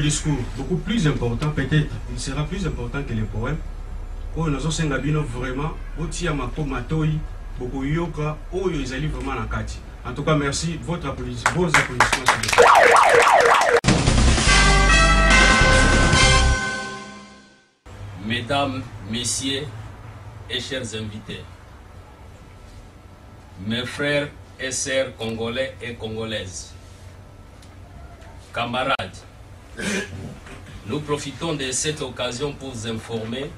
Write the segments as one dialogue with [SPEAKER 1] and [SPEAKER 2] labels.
[SPEAKER 1] discours beaucoup plus important, peut-être, il sera plus important que les poèmes. Oh, nous avons vraiment, beaucoup yoka, oh, ils allaient vraiment en kati. En tout cas, merci. Vos applaudissements.
[SPEAKER 2] Mesdames, messieurs et chers invités, mes frères et sœurs congolais et congolaises, camarades, nous profitons de cette occasion pour vous informer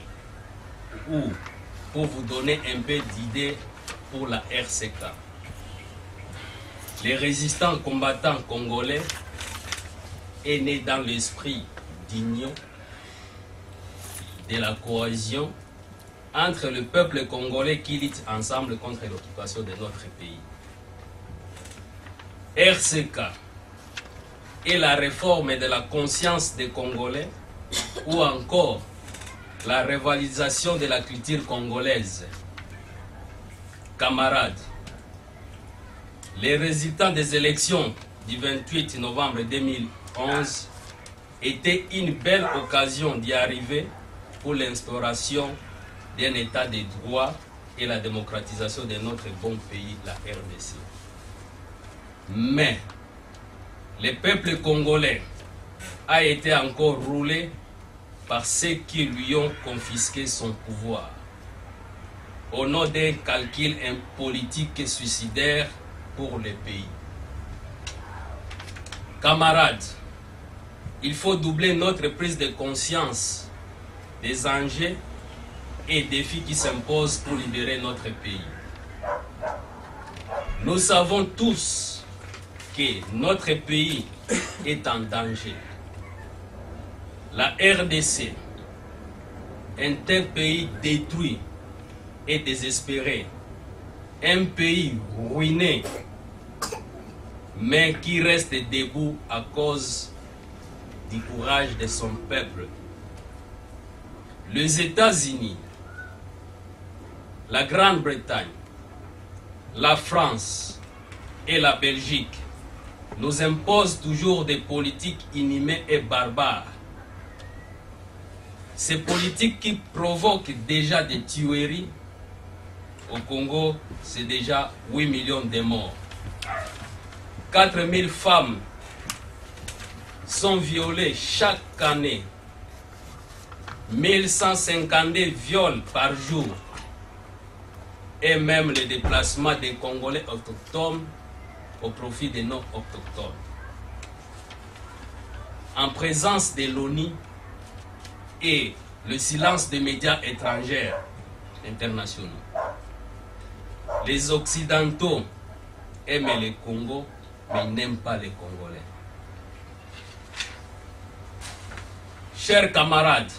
[SPEAKER 2] ou pour vous donner un peu d'idées pour la RCK. Les résistants combattants congolais est né dans l'esprit d'union, de la cohésion entre le peuple congolais qui lutte ensemble contre l'occupation de notre pays. RCK est la réforme de la conscience des Congolais ou encore la revalorisation de la culture congolaise. Camarades, les résultats des élections du 28 novembre 2011 étaient une belle occasion d'y arriver pour l'instauration d'un état de droit et la démocratisation de notre bon pays, la RDC. Mais le peuple congolais a été encore roulé par ceux qui lui ont confisqué son pouvoir au nom d'un calcul politique suicidaire pour le pays. Camarades, il faut doubler notre prise de conscience des enjeux et défis qui s'imposent pour libérer notre pays. Nous savons tous que notre pays est en danger. La RDC est un pays détruit et désespéré, un pays ruiné, mais qui reste debout à cause du courage de son peuple. Les États-Unis, la Grande-Bretagne, la France et la Belgique nous imposent toujours des politiques inhumaines et barbares. Ces politiques qui provoquent déjà des tueries. Au Congo, c'est déjà 8 millions de morts. 4000 femmes sont violées chaque année. 1152 viols par jour. Et même le déplacement des Congolais autochtones au profit des non-autochtones. En présence de l'ONU et le silence des médias étrangers internationaux, les Occidentaux aiment le Congo, mais n'aiment pas les Congolais. Chers camarades,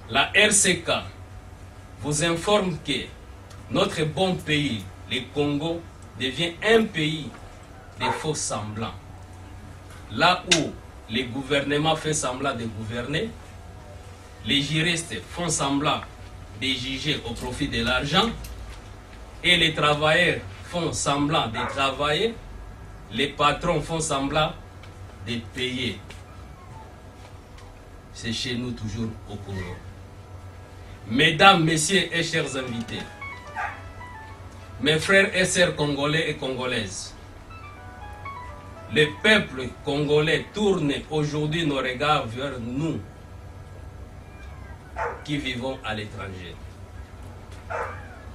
[SPEAKER 2] la RCK vous informe que notre bon pays, le Congo, devient un pays de faux semblants. Là où le gouvernement fait semblant de gouverner, les juristes font semblant de juger au profit de l'argent, et les travailleurs font semblant de travailler, les patrons font semblant de payer. C'est chez nous toujours au Congo. Mesdames, messieurs et chers invités, mes frères et sœurs congolais et congolaises, le peuple congolais tourne aujourd'hui nos regards vers nous qui vivons à l'étranger.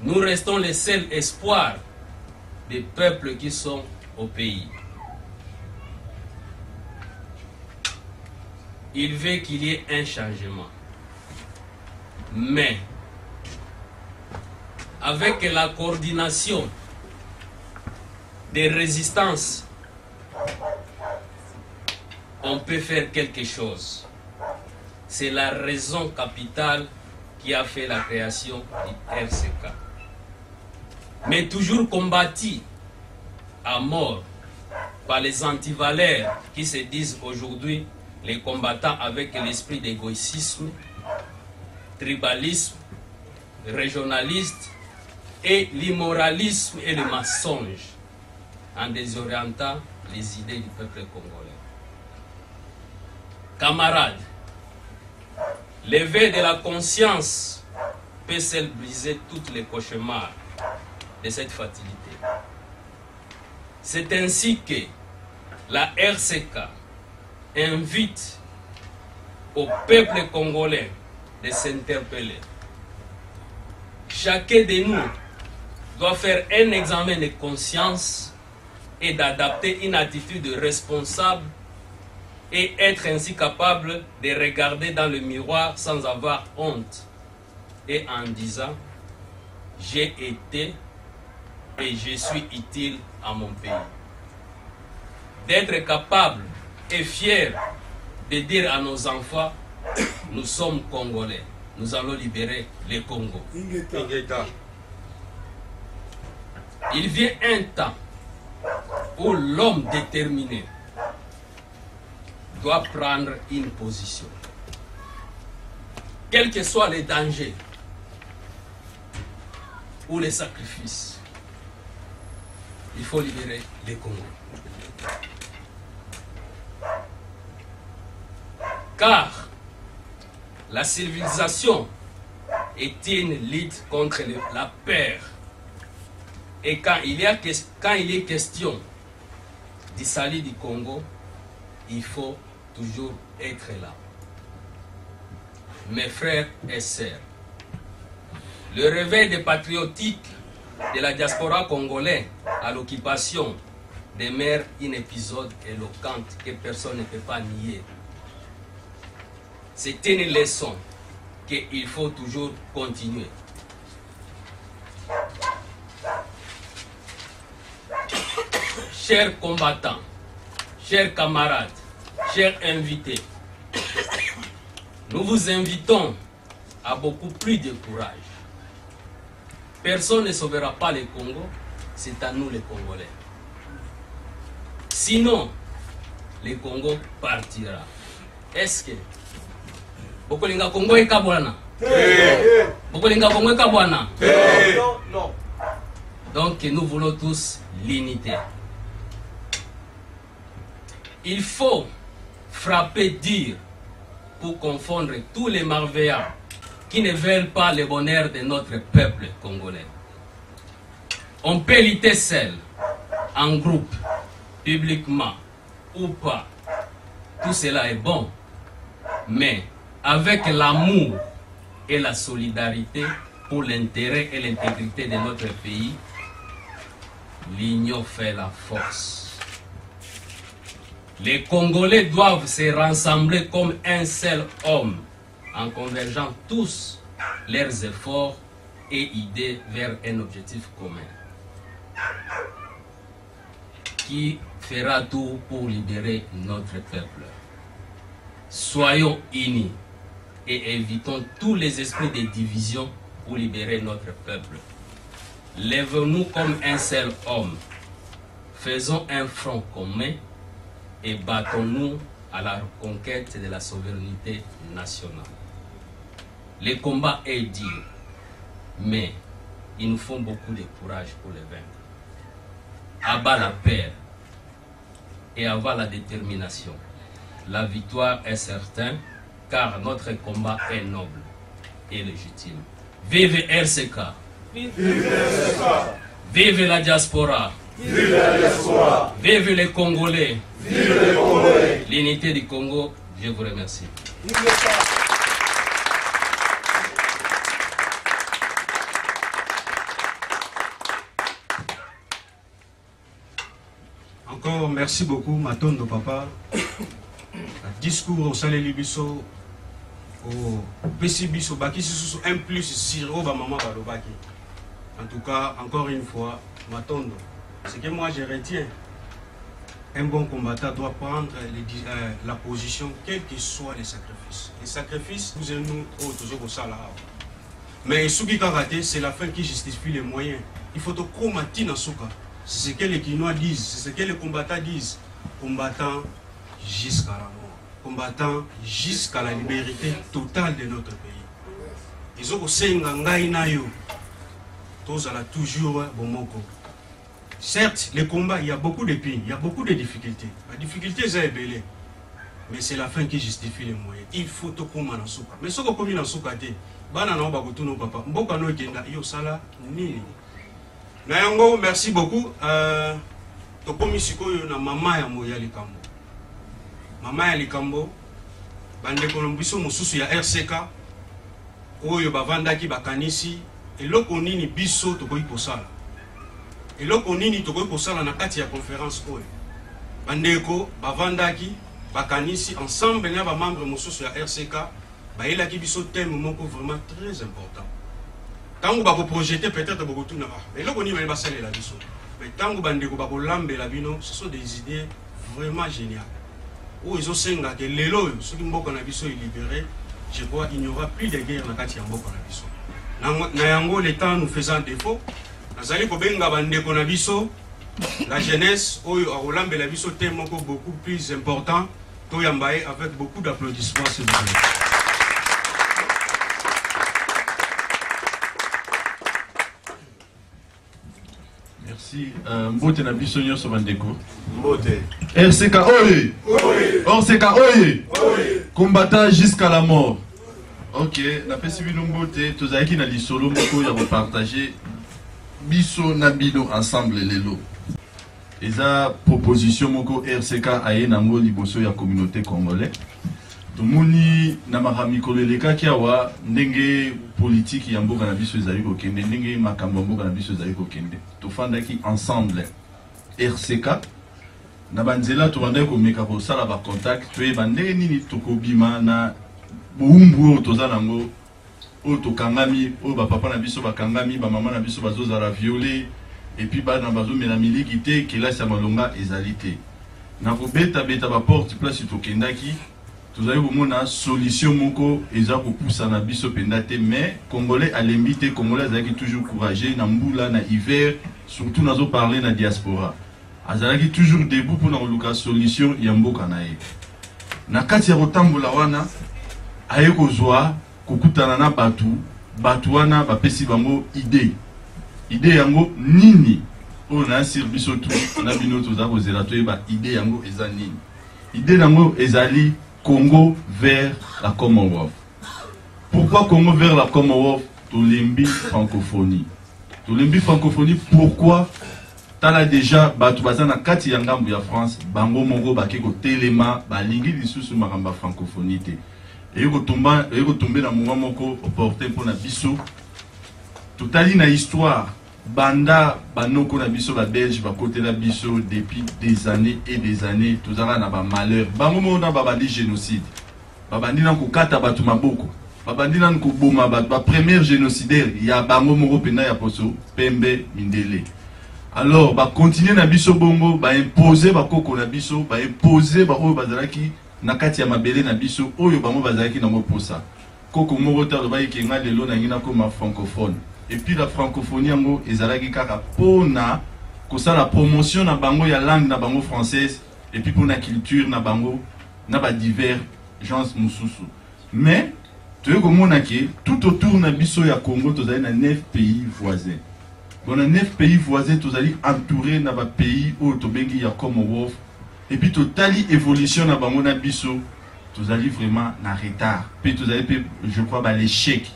[SPEAKER 2] Nous restons les seuls espoirs des peuples qui sont au pays. Il veut qu'il y ait un changement. Mais, avec la coordination des résistances, on peut faire quelque chose. C'est la raison capitale qui a fait la création du RCK. Mais toujours combattu à mort par les antivaleurs qui se disent aujourd'hui les combattants avec l'esprit d'égoïsme, tribalisme, régionaliste et l'immoralisme et le mensonge en désorientant les idées du peuple congolais. Camarades, l'éveil de la conscience peut seul briser tous les cauchemars de cette fatalité. C'est ainsi que la RCK invite au peuple congolais de s'interpeller. Chacun de nous doit faire un examen de conscience et d'adapter une attitude responsable et être ainsi capable de regarder dans le miroir sans avoir honte et en disant « J'ai été et je suis utile à mon pays ». D'être capable et fier de dire à nos enfants « Nous sommes Congolais, nous allons libérer le Congo ». Il vient un temps où l'homme déterminé doit prendre une position. Quels que soient les dangers ou les sacrifices, il faut libérer les Congos. Car la civilisation est une lutte contre la peur. Et quand il est question du salut du Congo, il faut toujours être là. Mes frères et sœurs, le réveil des patriotiques de la diaspora congolaise à l'occupation demeure un épisode éloquent que personne ne peut pas nier. C'est une leçon qu'il faut toujours continuer. Chers combattants, chers camarades, chers invités, nous vous invitons à beaucoup plus de courage. Personne ne sauvera pas le Congo, c'est à nous les Congolais. Sinon, le Congo partira. Est-ce que Bokolinga Congo est Kabwana? Bokolinga Congo est Kabwana? Non. Donc nous voulons tous l'unité. Il faut frapper dur pour confondre tous les malveillants qui ne veulent pas le bonheur de notre peuple congolais. On peut lutter seul, en groupe, publiquement ou pas. Tout cela est bon, mais avec l'amour et la solidarité pour l'intérêt et l'intégrité de notre pays, l'union fait la force. Les Congolais doivent se rassembler comme un seul homme, en convergeant tous leurs efforts et idées vers un objectif commun, qui fera tout pour libérer notre peuple. Soyons unis et évitons tous les esprits de division pour libérer notre peuple. Lève-nous comme un seul homme, faisons un front commun et battons-nous à la reconquête de la souveraineté nationale. Le combat est dur, mais il nous faut beaucoup de courage pour le vaincre. Abat la peur et avoir la détermination. La victoire est certaine, car notre combat est noble et légitime. Vive RCK! Vive RCK! Vive la diaspora! Vive la diaspora! Vive les Congolais! Vive les Congolais! L'unité du Congo, je vous remercie.
[SPEAKER 1] Encore merci beaucoup, Matondo Papa. Discours au Salé Biso, au PC Biso, Baki, sous un plus siro, maman Balobaki. En tout cas, encore une fois, Matondo, ce que moi je retiens, un bon combattant doit prendre la position, quels que soient les sacrifices. Les sacrifices, nous et nous, toujours au salaire. Mais ce qui a raté, c'est la fin qui justifie les moyens. Il faut tout combattre dans ce cas. C'est ce que les Kinois disent, c'est ce que les combattants disent. Combattant jusqu'à la mort. Combattant jusqu'à la liberté totale de notre pays. Ils ont aussi toujours Bomoko. Certes, les combats, il y a beaucoup de pays, il y a beaucoup de difficultés. La difficulté, c'est belé. mais c'est la fin qui justifie les moyens. Il faut tout comme en souka. Mais ce qu'on comme en souka te, bana na ba kotuno papa. Mboka no kenda yo sala nini. Na yango merci beaucoup. To komi sikoyo na mama ya moya likambo. Mama ya likambo bande kolombiso mususu ya RCK oyo bavandaki bakanisi eloko nini biso tokoki kosala. Eloko nini tokoki kosala na kati ya conférence oyo. Bandeko bavandaki bakanisi ensemble na ba membre mususu ya RCK baelaki biso thème moko vraiment très important. Tango bako projeter peut-être beaucoup tout na ba. Eloko nini ba basale la biso. Mais tango bandeko bako lambela bino, ce sont des idées vraiment géniales. Où ils ont senga que lelo ceux qui mboka na biso est libéré, je crois il n'y aura plus de guerre na kati ya mboka na biso. Na yango le temps nous faisant défaut, nazali ko benga bandeko na biso la jeunesse oyo akolambela biso thème moko beaucoup plus important to yambaye avec beaucoup d'applaudissements s'il vous plaît.
[SPEAKER 3] Merci. Mbote na biso nyonso bandeko.
[SPEAKER 4] Mbote.
[SPEAKER 3] RCK oye. RCK oye. Combattant jusqu'à la mort. Ok, na pesi bino mbote tozalaki na lisolo moko ya partager biso na bino ensemble lelo. Eza proposition moko RCK aye nango liboso ya communauté congolais. Tomoni na makamikolo elekaki awa ndenge politique ya mboka na biso ezali kokende ndenge makambo mboka na biso ezali kokende tofandaki ensemble RCK na banzela tobandaki komeka kosala ba contact toyeba ndenge nini tokobima na boumbu oyo toza nango oyo tokangami oyo bapapa na biso bakangami bamama na biso bazozala violé epuis bana bazomela miliki te kelasi ya malonga ezali te na kobeta baporte place tokendaki tozali komona solution moko eza kopusa na biso penda te mais congolais alembi te congolais azalaki toujours courageux na mbula na hiver surtout nazo parler na diaspora azalaki toujours debout pour na koluka solution ya mboka na ye na kati ya kotambola wana aye kozwa kokutana na batu wana bapesi bango idée yango nini oyo na sir biso tu na bino toza kozela toyeba idée yango eza nini idée yango ezali Congo vers la Commonwealth. Pourquoi Congo vers la Commonwealth? Tolembi francophonie. Tolembi francophonie, pourquoi? Tala déjà, batubazana kati ya ngambu ya France, bango mongo bakeko telema, balingi lisusu makamba francophonie te. Eko tombe na monga moko opportun pour na biso. Totali na histoire, banda banoko na biso ba belge ba côté la biso depuis des années et des années tozara na ba malheur bango mona ba bandi génocide ba bandi na ko kata batu maboko ba bandi na ko boma ba premier génocidaire ya bango moko pena ya poso Pembe Mindele alors ba continuer na biso bongo ba imposer ba koko na biso ba imposer ba oyo bazalaki na kati ya mabele na biso oyo bango bazalaki na moposa koko moko ta ba ikenga lelo na ngina ko ma francophone. Et puis la francophonie yango ezalaki kaka pona kosala promotion na bango ya langue na bango française et puis pour la culture na bango na ba divers gens mususu mais toye komona ke tout autour na biso ya Congo tozali na 9 pays voisins bon na 9 pays voisins tozali entouré na ba pays oyo tobengi ya Commonwealth et puis totali évolution na bango na biso tozali vraiment na retard puis tozali pe je crois ba l'échec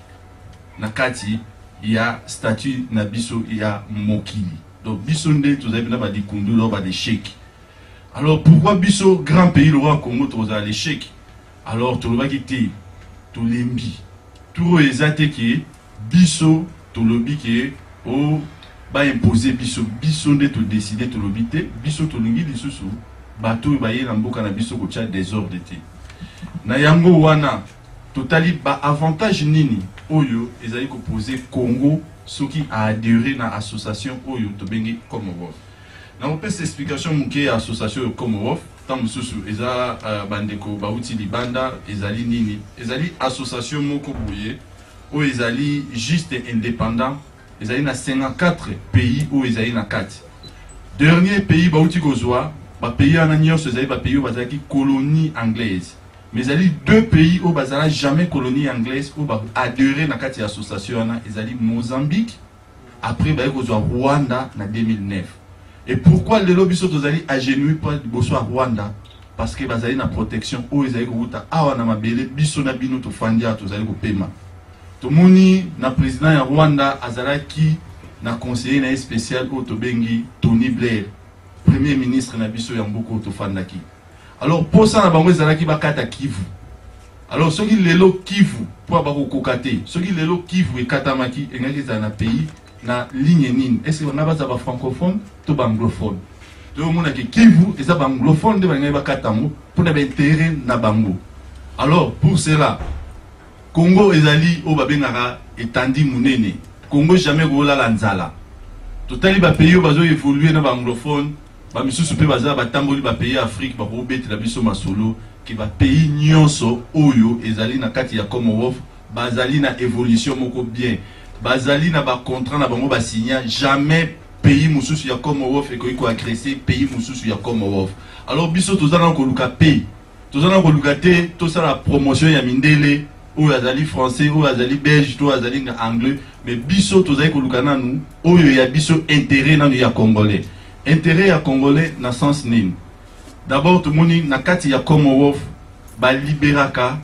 [SPEAKER 3] na kati il y a statut na biso il y a mokili donc biso nde tozali na ba dikundu lo ba d'échec alors pourquoi biso grand pays le roi Congo toza l'échec alors tolobaki te tolembi tout ezate ke biso tolobi ke o ba imposer biso nde to décider tolobi te biso tolungi lisusu bato ba ye na mboka na biso ko tia désordre te na yango wana totali ba avantage nini oyo ezali ko poser Congo soki a adhéré na association oyo to bengi Commonwealth na opesa explication muke association Commonwealth tam susu eza bandeko bauti libanda ezali nini ezali association moko boye oyo ezali juste indépendant ezali na 54 pays oyo ezali na kati dernier pays bauti kozwa ba pays ana nyonso ezali ba pays oyo bazalaki colonie anglaise mais il y a 2 pays où bazala jamais colonie anglaise où ba adhéré na kati association na ezali Mozambique après ba ko Rwanda na 2009 et pourquoi les lobbies sont allés agenouiller pour bosso Rwanda parce que bazali na protection o ezali kuta awa na mabele biso na bino to fandia to zali ko pema to moni na président ya Rwanda azalaki na conseiller na spécial o to bengi Tony Blair premier ministre na biso ya mboko to fandaki. Alors pour ça na bango ezalaki bakata Kivu. Alors soki lelo Kivu pour ba ko kokate soki lelo Kivu ekatamaki engaki za na pays na ligne nini est-ce que on a ba francophone to ba anglophone. Tout le monde a Kivu et ça va anglophone de ba katamo pour na intérêt na bango. Alors pour cela Congo ezali o babengaka etandi munene. Congo jamais rola lanzala. Totali ba pays bazo évoluer na ba anglophone, ba misusu pe baza ba tamboli ba pays Afrique ba ko beti la biso masolo ki ba pays nyonso oyo ezali na kati ya Commonwealth, bazali na évolution moko bien. Bazali na ba contrat na bango ba signer jamais pays mususu ya Commonwealth et ko agresser pays mususu ya Commonwealth. Alors biso tozana ko luka pays. Tozana ko luka te to ça la promotion ya mindele ou azali français ou azali belge ou azali anglais mais biso tozali ko luka nanu oyo ya biso intérêt nanu ya congolais. Intérêt ya congolais na sens nini. D'abord tout moni na kati ya Commonwealth ba liberaka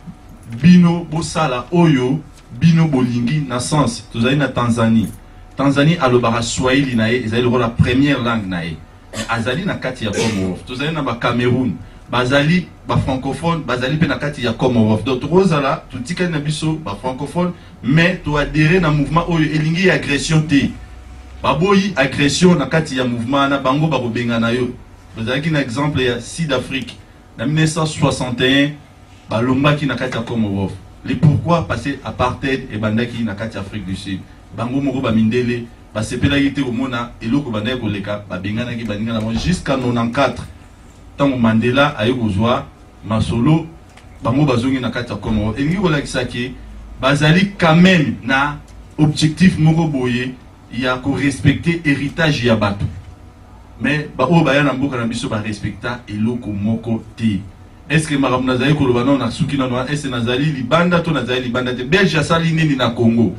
[SPEAKER 3] bino bosala oyo bino bolingi na sens tozali na Tanzanie. Tanzanie alobara Swahili na ye ezali la première langue na ye. Azali na kati ya Commonwealth. Tozali na ba Cameroun bazali ba francophone bazali pe na kati ya Commonwealth. Donc rozala tutika na biso ba francophone mais to adhérer na mouvement oyo elingi agression te. Baboyi agression na kati ya mouvement na bango ba kobenga na yo. Bazali un exemple ya Sud-Afrique en 1961 balombaki na kati ya Commonwealth. Les pourquoi passer apartheid et bandaki na kati Afrique du Sud. Bango moko ba mindele ba sepela yite omona eloko bandaki koleka ba bengana ki baninga na jusqu'à 94. Tant Mandela ayo kozwa masolo bango bazongi na kati ya Commonwealth. Elingi kolakisa ki bazali quand même na objectif moko boye ya ko respecter héritage ya bato. Mais ba o ba ya na mboka na biso ba respecta eloko moko te. Est-ce que maram nazali koloba na suki na noa est nazali libanda to nazali libanda te belge sali nini na Congo.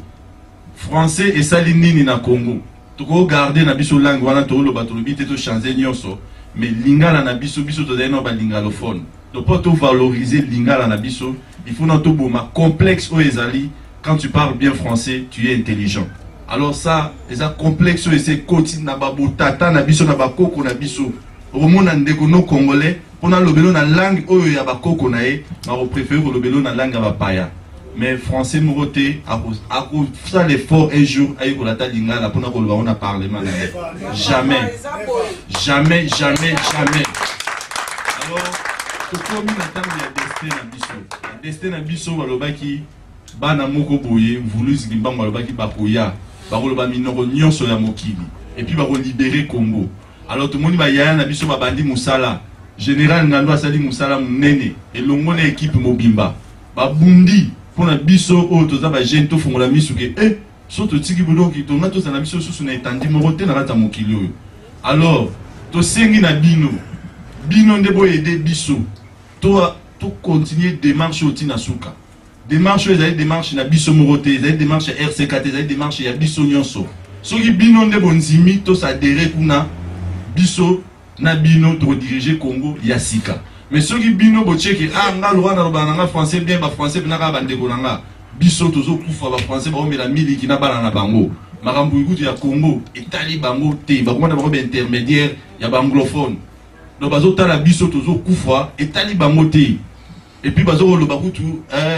[SPEAKER 3] Français et sali nini na Congo. Toko garder na biso langue wana to loba to lobi te to changer nyonso mais lingala na biso biso to zali no ba lingalophone. To pas to valoriser lingala na biso, il faut na to boma complexe o ezali quand tu parles bien français, tu es intelligent. Alors ça, les complexes et ces côtés na babo tata na biso na bakoko na biso. Au monde ndeko no congolais, on a lobelo na langue oyo ya bakoko na e, ma préféré lobelo na langue ba paya. Mais français moroté a ça l'effort un jour ayo la ta lingala pour na ko on a parlement. Jamais. Jamais, jamais, jamais. Alors, to komi na tango ya destin na biso. Destin na biso balobaki bana moko boye mvuluzi kimbango balobaki bakoya. Bakoloba minoko nyonso ya mokili et puis bako libérer Congo. Alors tout le monde ba yaya na biso ba bandi musala général Ngando asali musala munene et longo na équipe mobimba ba bundi pona biso o toza ba jeune to fongola misuke so to tiki bulo ki to na to sana biso susu na etandi morote na rata mokili oyo. Alors to sengi na bino nde bo aider biso to continuer démarche otina suka. Démarche ezali démarche na biso morote ezali démarche RCKT ezali démarche ya biso nyonso soki bino nde bonzimi to s'adhérer kuna biso na bino to diriger Congo ya sika mais soki bino bocheki nga lwana lobana nga français bien ba français bina ka bandeko nanga biso tozo kufa ba français ba omela miliki na bana na bango makambo ikuti ya Congo etali bango te ba komanda bango ba intermédiaire ya ba anglophone do bazo tala biso tozo kufa etali bango te. Et puis bazo lo bakutu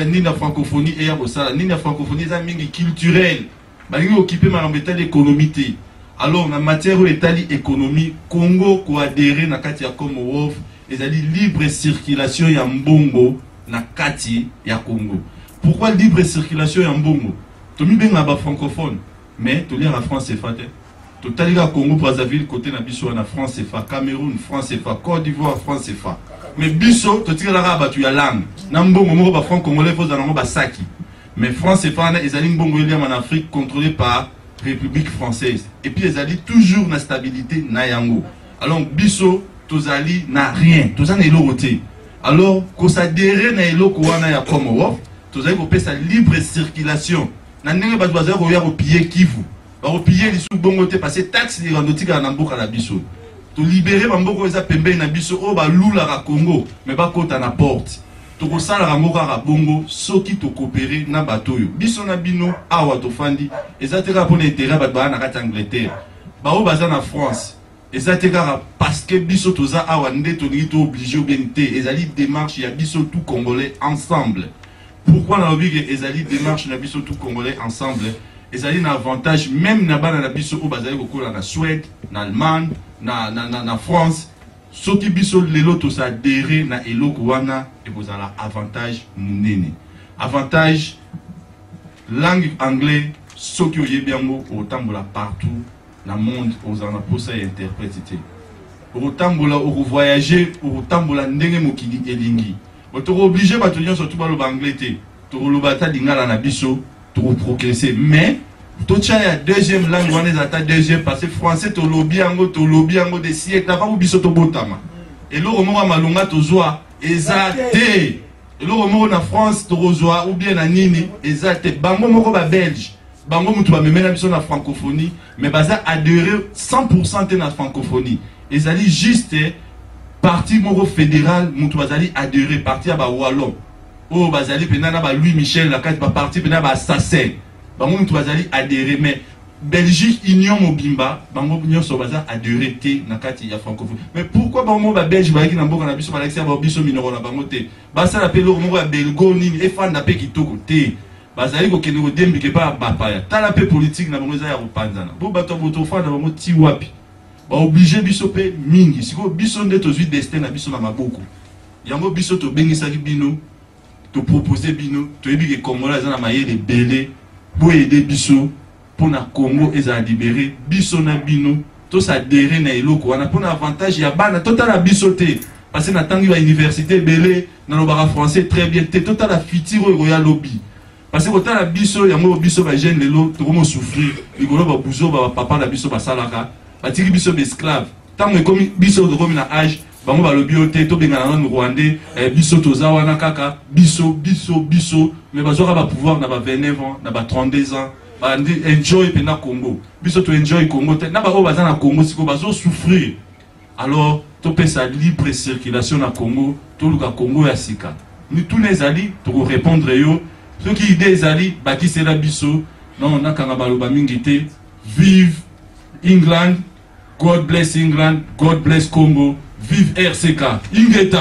[SPEAKER 3] ni na francophonie et ya bosala ni na francophonie za mingi culturel balingi occuper marambeta l'économie. Alors en matière d'étali économie Congo ko adhérer na kati ya Commonwealth ezali libre circulation ya mbongo na kati ya Congo. Pourquoi libre circulation ya mbongo? Tomi benga ba francophone mais to lire la France CFA te. To taliga Congo Brazzaville côté na biso na France CFA, Cameroun France CFA, Côte d'Ivoire France CFA. Mais biso to tira la batu ya langue na mbongo moko ba franc congolais fo zanango ba saki mais France et France ezali mbongo eliam en Afrique contrôlé par République française et puis ezali toujours na stabilité na yango. Alors biso tozali na rien tozana eloko te. Alors ko s'adhérer na eloko wana ya Commonwealth tozali ko pesa libre circulation na ndenge ba bazali ko ya ko piller Kivu ba ko piller lisu bongo te passer taxe de randotika na mboka na biso to libérer bamboko eza pembe na biso o ba lula ka Congo mais ba kota na porte to ko sala rangoka ka bongo soki to coopérer na bato yo biso na bino awa to fandi eza te ka pour intérêt ba ba na ka Angleterre ba o baza na France eza te ka parce que biso toza awa nde to ngi to obligé ou bien te ezali démarche ya biso tout congolais ensemble. Pourquoi na obi que ezali démarche na biso tout congolais ensemble? Ezali na avantage même na bana na biso o bazali kokola na Suède, na Allemagne, na France. Soki biso lelo to sa adhérer na eloko wana et vous avez avantage munene. Avantage langue anglais soki oyebi yango otambola partout na monde ozana posa interpréter. Otambola o voyager, otambola ndenge mokili elingi. Tu es obligé de te dire surtout par l'anglais. Tu es obligé de biso, tu es progresser. Mais, tu as la deuxième langue, on est à ta deuxième, parce que français, tu es lobby des siècles, tu as pas biso to botama. Et là, on a malonga, tu as exacté. Et là, on a France, tu as ou bien la nini, exacté. Bango moko ba belge. Bango moutou ba même biso na francophonie, mais baza adhérer 100% na francophonie. Et ça dit juste, parti moro fédéral mutu bazali adhéré parti à ba wallon o bazali penana ba Louis Michel la carte ba parti penana ba assassin bango mutu bazali adhéré mais Belgique Union Mobimba bango nyonso baza adhéré te na carte ya francophonie. Mais pourquoi bango ba Belge ba ki na mboka na biso ba Alexia ba biso minoro na bango te ba sala pelo moko ya belgo nini e fanda pe kitoko te bazali ko kende ko dembi ke pa ba pa ya tala pe politique na bango za ya kopanzana bo bato boto fanda bango ti wapi ba obligé biso pe mingi siko biso nde tozwi destin na biso na maboko yango biso to bengisaki bino to proposer bino to yebi ke Congolais za na mayele belé bo aider biso pour na Congo eza libérer biso na bino to s'adhérer na eloko wana pour na avantage ya bana total na biso te parce que na tangi ba université belé na lobara français très bien te total la fitiro royal lobby parce que total na biso yango biso ba jeune lelo to komo souffrir ligolo ba buzo ba papa na biso ba salaka batiki biso esclave tant que comme biso comme na âge bango ba lobi ote to benga na Rwandais biso toza wana kaka biso mais bazoka ba pouvoir na ba 29 ans na ba 32 ans ba enjoy pena Congo biso to enjoy Congo te na ba o baza na Congo siko bazo souffrir alors to pesa libre circulation na Congo to luka Congo ya sika ni tous les ali to répondre yo ceux qui idée ezali baki sera biso non na kanga baloba mingi te vive England, God bless England, God bless Congo, vive RCK, Ingeta.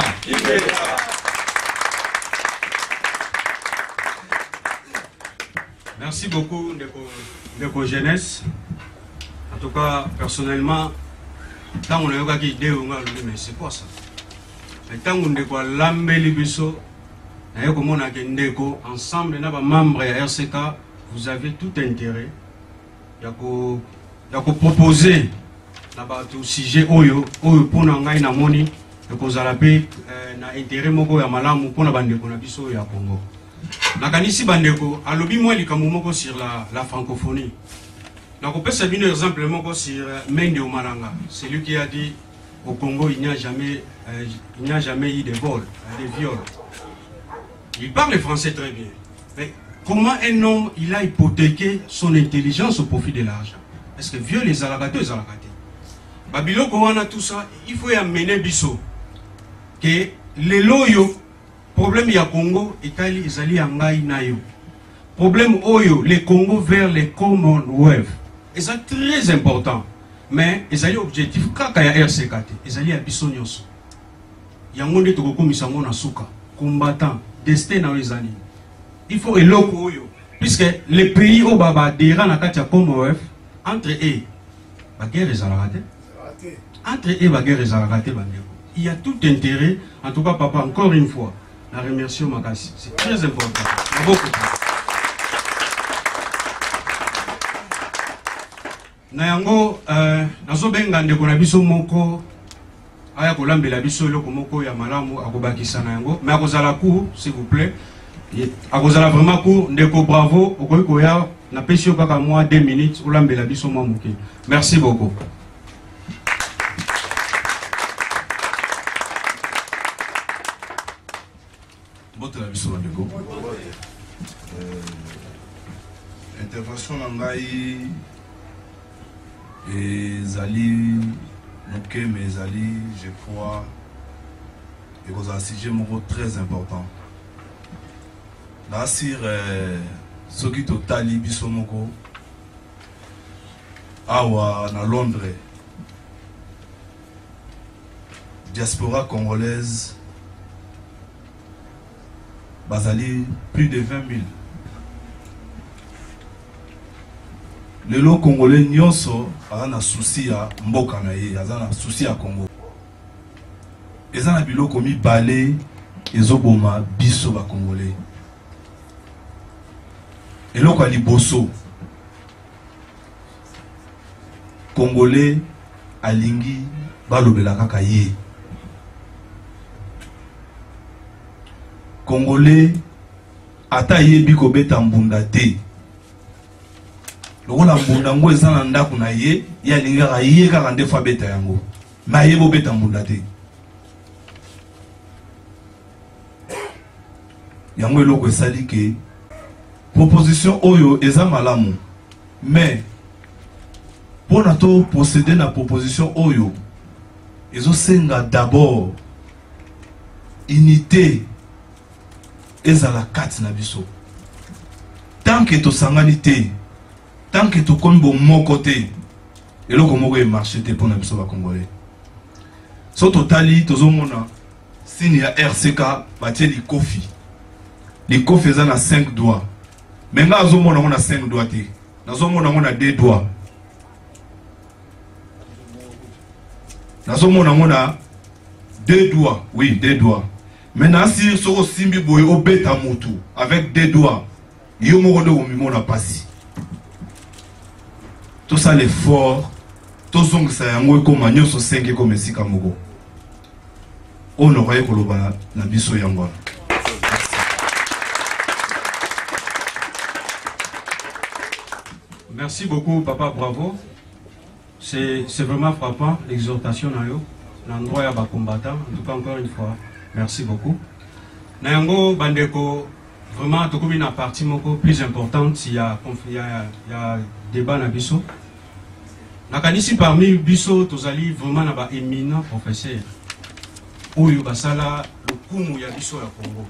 [SPEAKER 1] Merci beaucoup Ndeko Jeunesse. En tout cas, personnellement, tant on a eu une idée, mais c'est quoi ça? Mais tant on a lambeli biso, ensemble, les membres de RCK, vous avez tout intérêt. Il proposer au sujet oyo pour ngai na moni ko zala pe na intérêt moko ya malamu pour na bandeko na biso ya Congo. Na kanisi bandeko alobi moi likambo moko sur la francophonie. Na ko pesa bino exemple moko sur Mende Omalanga, celui qui a dit au Congo il n'y a jamais eu de vol, de viol. Il parle français très bien. Mais comment un homme il a hypothéqué son intelligence au profit de l'argent? Est-ce que vieux les alagatés, les alagatés? Babilo Kowana, tout ça, il faut y amener biso. Que les loyo, problème ya Congo, Italie, Isali, Angaï, Nayo. Problème oyo, les Congo vers les Commonwealth. Et c'est très important. Mais, Isali objectif, kaka ya RCKT, Isali ya biso nyonso. Yangonde toko misango na suka, combattant, destin na Isali. Il faut eloko oyo. Puisque les pays au Baba, dira na katia Commonwealth, entre eux, la guerre est arrêtée. Entre eux, la guerre est arrêtée. Il y a tout intérêt. En tout cas, papa, encore une fois, la remercie au Makassi. C'est très important. Il y a beaucoup. Nayango, nazobenga ndeko na biso moko aya kolambela biso eloko moko ya malamu akobakisa nayango. Mais akozala court, s'il vous plaît. Akozala vraiment court. Ndeko bravo. Okoya. Na pesi kaka moi 2 minutes olambela biso mwa moke. Merci beaucoup.
[SPEAKER 4] Botela biso na ndeko. Intervention na ngai ezali Noké Mezali, je crois, et vous un sujet très important. Là, sur ce qui est Tali Bisomoko, Awa, à Londres, diaspora congolaise, Bazali, plus de 20 000. Les lots congolais nyonso azana souci à mboka na ye, azana souci à Congo. Ezana biloko mi balé ezoboma biso ba congolais. Eloko ali boso congolais alingi balobela kaka ye. Congolais ata yebi ko beta mbunda te. Lokola mbunda ngo eza na ndako na ye, ya lingaka ye kaka ndefa beta yango. Ma ye bo beta mbunda te. Yango eloko esali ke proposition oyo eza malamu. Mais pour nato posséder na proposition oyo, ezo senga d'abord unité ezala kati na biso. Tant que to sangani te, tant que tu connais mon côté, et là comment vous marchez pour nous sauver congolais. So totali tozomona signe ya RCK batie li kofi. Li kofi za na 5 doigts. Mais nga azomona on a 5 doigts te. Nazomona on a 2 doigts. Nazomona on a 2 doigts, oui, 2 doigts. Maintenant si soko simbi boye obeta mutu avec 2 doigts, yo moko de omimona pasi. Tout ça l'effort, tout ça c'est un mot comme agneau sur 5 comme ici Kamogo. On aurait que l'on na biso yango.
[SPEAKER 1] Merci beaucoup, papa, bravo. C'est vraiment frappant, l'exhortation nayo, l'endroit ya ba combattant. En tout cas, encore une fois, merci beaucoup. Nayango bandeko, vraiment, tout comme une partie moko plus importante, il y a débat na biso. Nakanisi parmi biso tozali vraiment na ba éminent professeur. Oyo basala le kumu ya biso ya Congo.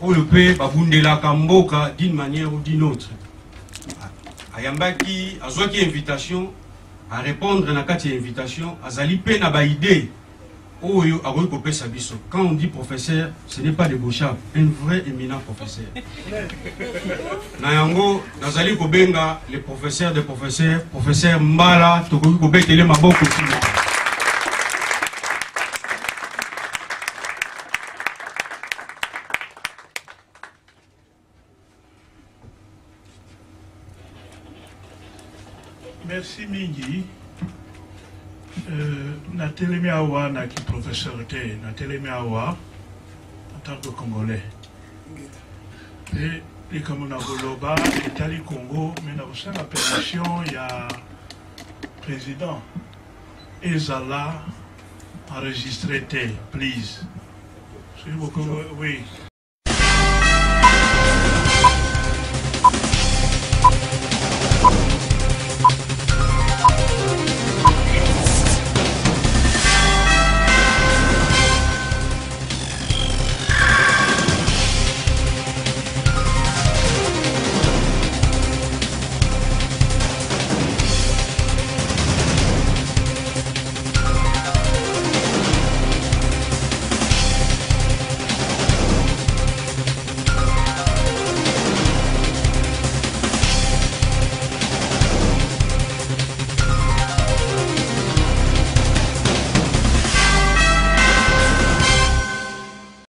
[SPEAKER 1] Oyo pe babundela kamboka d'une manière ou d'une autre. Ayambaki azwaki invitation à répondre na kati invitation, azali pe na ba idée. Oyo akoki kopesa biso. Quand on dit professeur, ce n'est pas de gauchard, un vrai éminent professeur. Nayango nazali kobenga les professeurs des professeurs, professeur Mbala tokoki kobetele maboko tino.
[SPEAKER 5] Merci Mingi. Na telemi awa na ki professeur te, na telemi awa en tant que Congolais. Et les Kamuna Goloba, l'Italie Congo, mais na aussi la permission, il y a président Ezala enregistré te, please. Oui.